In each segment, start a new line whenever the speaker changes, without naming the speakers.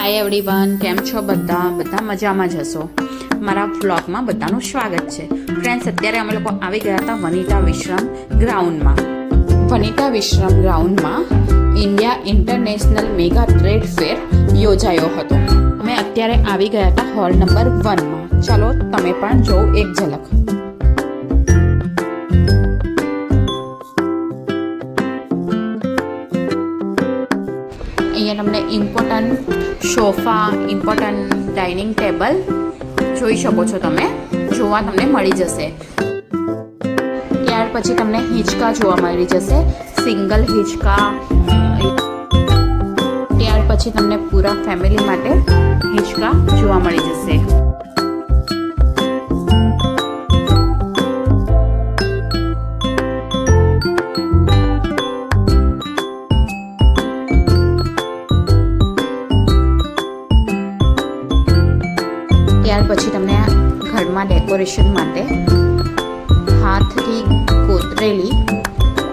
Hi everyone, કેમ છો બધા મજામાં જ હશો। મારા વ્લોગમાં બધાનું સ્વાગત છે। ફ્રેન્ડ્સ, અત્યારે અમે લોકો આવી ગયા હતા વનિતા વિશ્રમ ગ્રાઉન્ડમાં। વનિતા વિશ્રમ ગ્રાઉન્ડમાં India international mega trade fair યોજાયો હતો। અમે અત્યારે આવી ગયા હતા હોલ નંબર 1માં। ચાલો તમે પણ જો એક ઝલક। અહીંયા તમને important sofa, important dining table જોઈ શકો છો તમે, જોવા તમને મળી જશે। ત્યાર પછી તમને હિંચકા જોવા મળી જશે, સિંગલ હિંચકા। ત્યાર પછી તમને પૂરા ફેમિલી માટે હિંચકા જોવા મળી જશે। ત્યાર પછી તમને ઘરમાં ડેકોરેશન માટે હાથથી કોતરેલી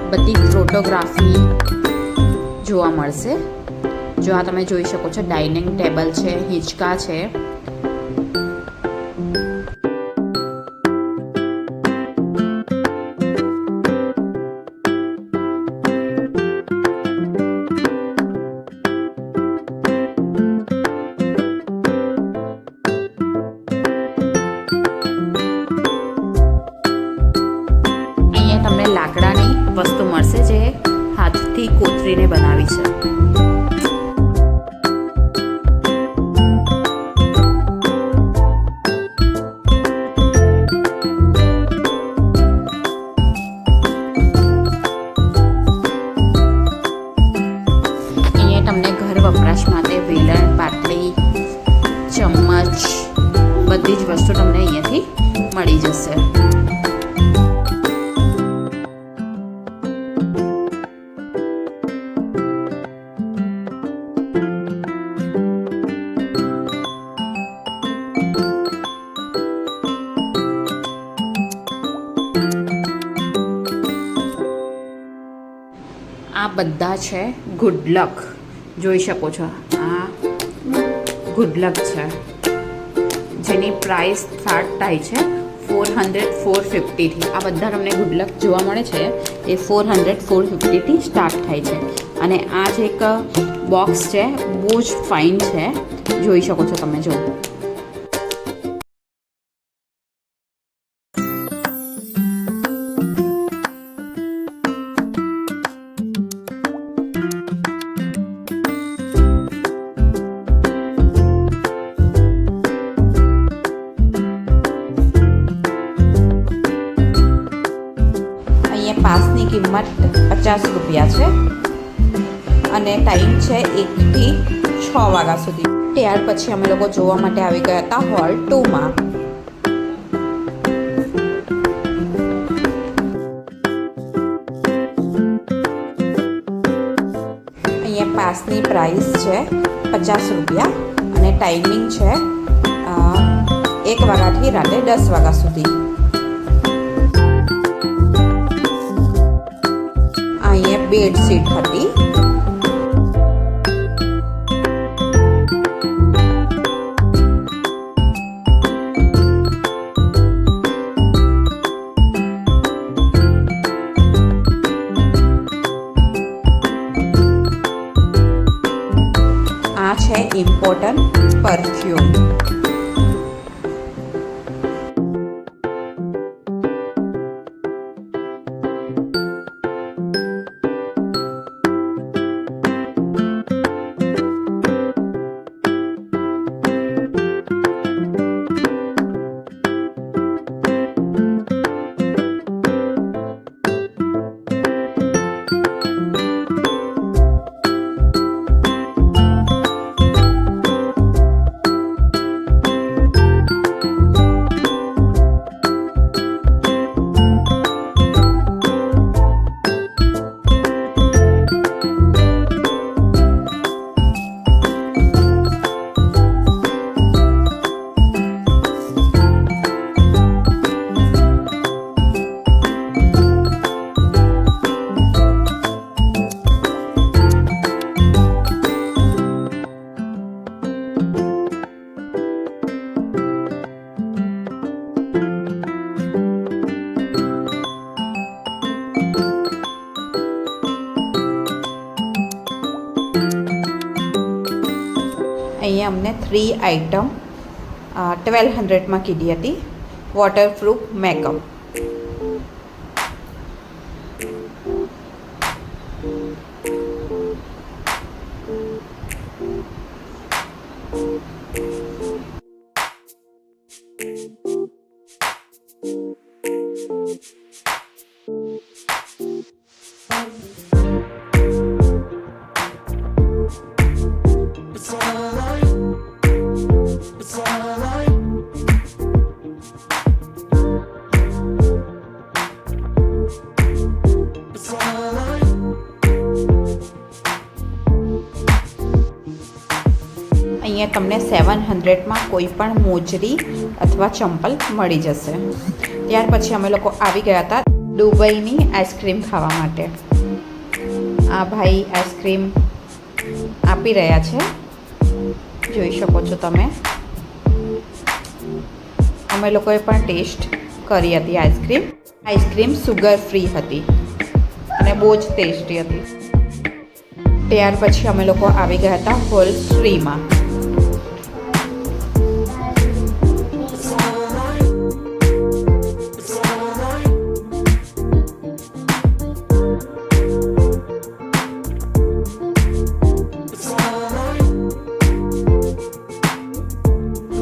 બધી ફોટોગ્રાફી જોવા મળશે। જો આ તમે જોઈ શકો છો, ડાઇનિંગ ટેબલ છે, હિંચકા છે। તમને લાકડાની વસ્તુ મળશે જે હાથથી કોતરીને બનાવી છે। અહીંયા તમને ઘર વપરાશ માટે વેલણ, પાટલી, ચમચ બધી જ વસ્તુ તમને અહીંયાથી મળી જશે। આ બધા છે ગુડલક, જોઈ શકો છો। આ ગુડલક છે જેની પ્રાઇસ સ્ટાર્ટ થાય છે 400-450 થી। આ બધા તમને ગુડલક જોવા મળે છે એ 400-450 થી સ્ટાર્ટ થાય છે। અને આ જે એક બોક્સ છે બહુ જ ફાઇન છે, જોઈ શકો છો તમે। જો પાસની કિંમત 50 રૂપિયા છે અને ટાઈમ છે 1 થી 6 વાગ્યા સુધી। ત્યાર પછી અમે લોકો જોવા માટે આવી ગયા હતા હોલ 2માં। અહીંયા પાસની પ્રાઇસ છે 50 રૂપિયા અને ટાઈમિંગ છે 1 વાગ્યાથી રાતે 10 વાગ્યા સુધી। અહીંયા બેડશીટ હતી। આ છે ઇમ્પોર્ટન્ટ પરફ્યુમ। અહીંયા અમને 3 આઇટમ 1200માં કીધી હતી. Waterproof makeup. અહીંયા તમને 700માં કોઈ પણ મોજરી અથવા ચંપલ મળી જશે. ત્યાર પછી અમે લોકો આવી ગયા હતા દુબઈની આઈસ્ક્રીમ ખાવા માટે. આ ભાઈ આઈસ્ક્રીમ આપી રહ્યા છે, જોઈ શકો છો તમે. અમે લોકોએ પણ ટેસ્ટ કરી હતી આઈસ્ક્રીમ. આઈસ્ક્રીમ સુગર ફ્રી હતી અને બહુ જ ટેસ્ટી હતી. ત્યાર પછી અમે લોકો આવી ગયા હતા હોલ 3માં.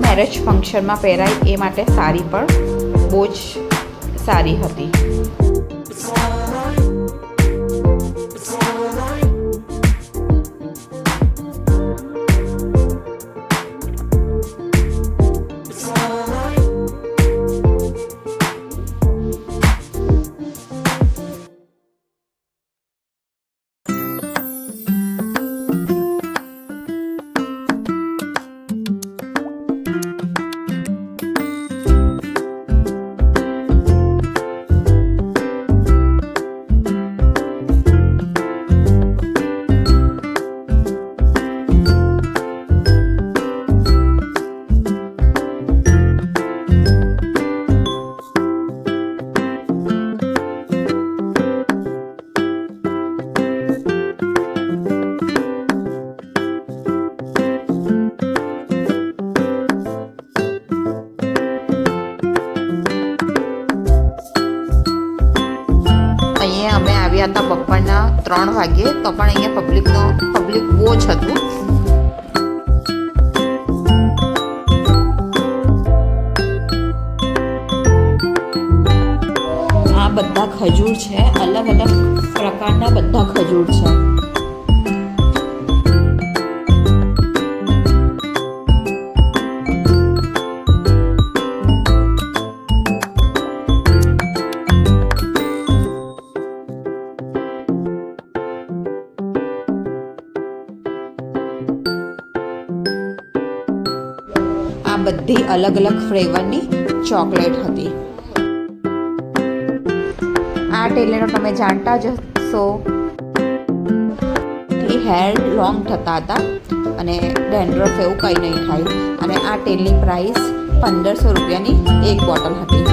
મેરેજ ફંક્શનમાં પહેરાય એ માટે સાડી પણ બહુ જ સારી હતી. અમે આવ્યા હતા બપોરના 3 વાગ્યે, તો પણ અહીંયા પબ્લિક બહુ જ હતું. આ બધા ખજૂર છે, અલગ અલગ પ્રકારના બધા ખજૂર છે. આ બધી અલગ અલગ ફ્લેવરની ચોકલેટ હતી. આ ટેલરો તમે જાણતા જ હશો, હેર લોંગ થતા હતા અને ડેન્ડ્રફ એવું કંઈ નહીં થાય. અને આ તેલની પ્રાઇસ 1500 રૂપિયાની એક બોટલ હતી.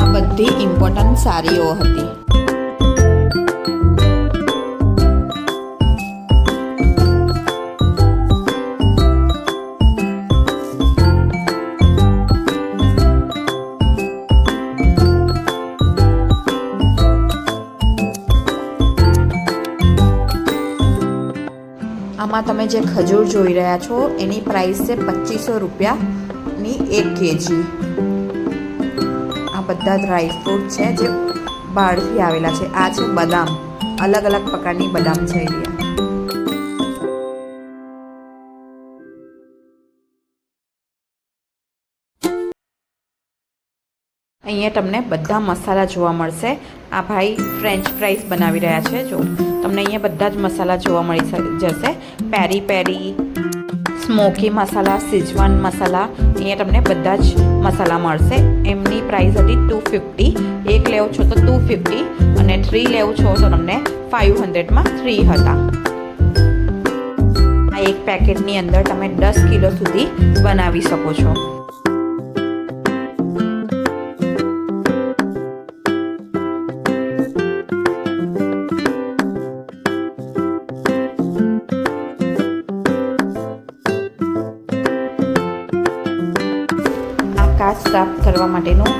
આ બધી ઇમ્પોર્ટન્ટ સાડીઓ હતી. આમાં તમે જે ખજૂર જોઈ રહ્યા છો એની પ્રાઇસ છે 2500 રૂપિયાની 1 kg. આ બધા ડ્રાયફ્રૂટ છે જે બહારથી આવેલા છે. આ છે બદામ, અલગ અલગ પ્રકારની બદામ છે. અહીંયા તમને બધા મસાલા જોવા મળશે. આ ભાઈ ફ્રેન્ચ ફ્રાઈઝ બનાવી રહ્યા છે. જો તમને અહીંયા બધા જ મસાલા જોવા મળી જશે. પેરી પેરી, સ્મોકી મસાલા, સિઝવાન મસાલા, અહીંયા તમને બધા જ મસાલા મળશે. એમની પ્રાઇસ હતી 250. એક લેવો છો તો 250 અને 3 લેવો છો તો તમને 500માં 3 હતા. આ એક પેકેટની અંદર તમે 10 કિલો સુધી બનાવી શકો છો. લેવા માટેનું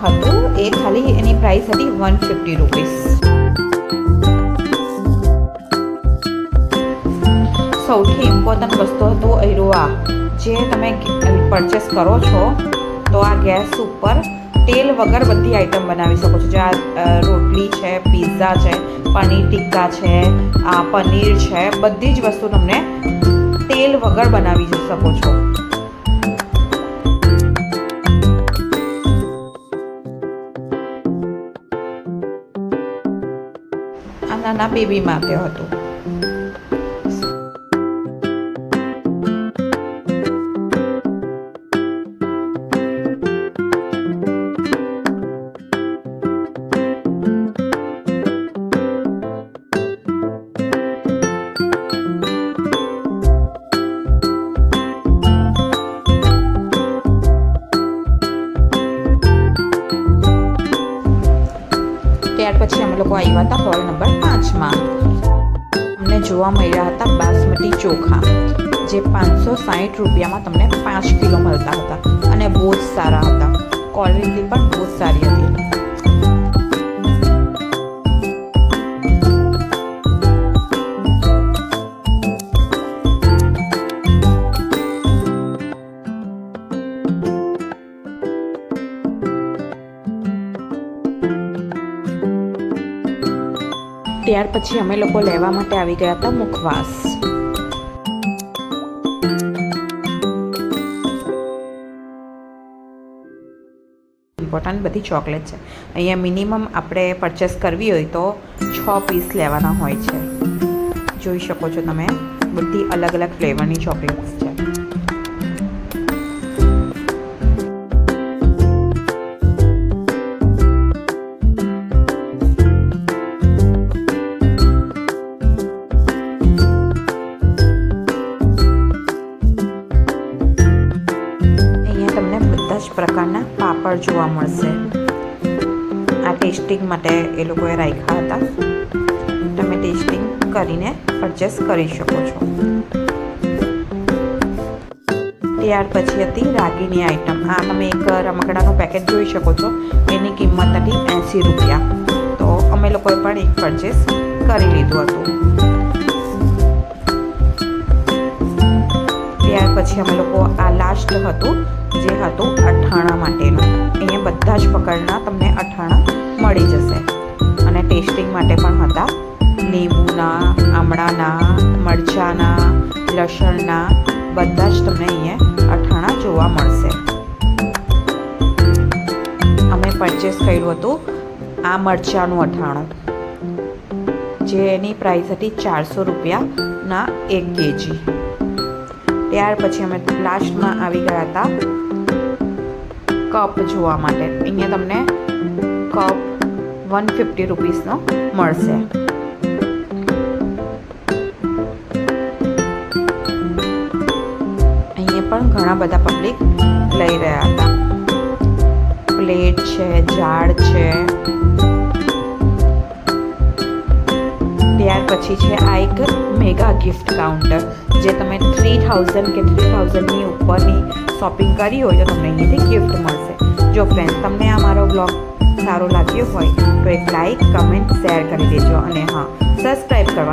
હતું. એ ખાલી એની પ્રાઇસ હતી 150 રૂપીસ. સૌથી ઇમ્પોર્ટન્ટ વસ્તુ હતું આ જે તમે પરચેસ કરો છો તો આ ગેસ ઉપર તેલ વગર બધી આઈટમ બનાવી શકો છો. જે આ રોટલી છે, પિઝા છે, પનીર ટિક્કા છે, આ પનીર છે, બધી જ વસ્તુ તમને તેલ વગર બનાવી શકો છો. આ નાના બેબી માટે હતું. ત્યાર પછી અમે લોકો આવ્યા હતા હોલ નંબર 5માં. અમને જોવા મળ્યા હતા બાસમતી ચોખા, જે 560 રૂપિયામાં તમને 5 કિલો મળતા હતા અને બહુ જ સારા હતા. ક્વોલિટી પણ બહુ જ સારી હતી. ત્યાર પછી અમે લોકો લેવા માટે આવી ગયા હતા મુખવાસ. ઇમ્પોર્ટન્ટ બધી ચોકલેટ છે. અહીંયા મિનિમમ આપણે પરચેસ કરવી હોય તો 6 પીસ લેવાના હોય છે. જોઈ શકો છો તમે, બધી અલગ અલગ ફ્લેવરની ચોકલેટ્સ છે. પ્રકારના પાપડ જોવા મળશે. આ ટેસ્ટિંગ માટે એ લોકોએ રાખ્યા હતા. તમે ટેસ્ટિંગ કરીને પરચેસ કરી શકો છો. ત્યાર પછી હતી રાગીની આઈટમ. આ તમે એક રમકડાનું પેકેટ જોઈ શકો છો. એની કિંમત હતી 80 રૂપિયા. તો અમે લોકોએ પણ એક પરચેસ કરી લીધું હતું. ત્યાર પછી અમે લોકો આ લાસ્ટ હતું જે હતું અથાણા માટેનું. અહીંયા બધા જ પ્રકારના તમને અથાણા મળી જશે અને ટેસ્ટિંગ માટે પણ હતા. લીંબુના, આમળાના, મરચાંના, લસણના બધા જ તમને અહીંયા અથાણા જોવા મળશે. અમે પરચેસ કર્યું હતું આ મરચાંનું અથાણું, જેની પ્રાઇસ હતી 400 રૂપિયાના 1 kg. ત્યાર પછી અમે લાસ્ટમાં આવી ગયા હતા કપ જોવા માટે. અહીંયા તમને કપ 150 રૂપીસનો મળશે. અહીંયા પણ ઘણા બધા પબ્લિક લઈ રહ્યા હતા. પ્લેટ છે, જાળ છે. ત્યાર પછી છે આ એક મેગા ગિફ્ટ કાઉન્ટર, જે તમે 3000 કે 3000ની ઉપરની શોપિંગ કરી હોય તો તમને અહીંયાથી ગિફ્ટ મળશે. જો ફ્રેન્ડ્સ, તમને આ મારો બ્લોગ સારો લાગ્યો હોય તો એક લાઈક, કમેન્ટ, શેર કરી દેજો અને હા, સબસ્ક્રાઈબ કરવાનું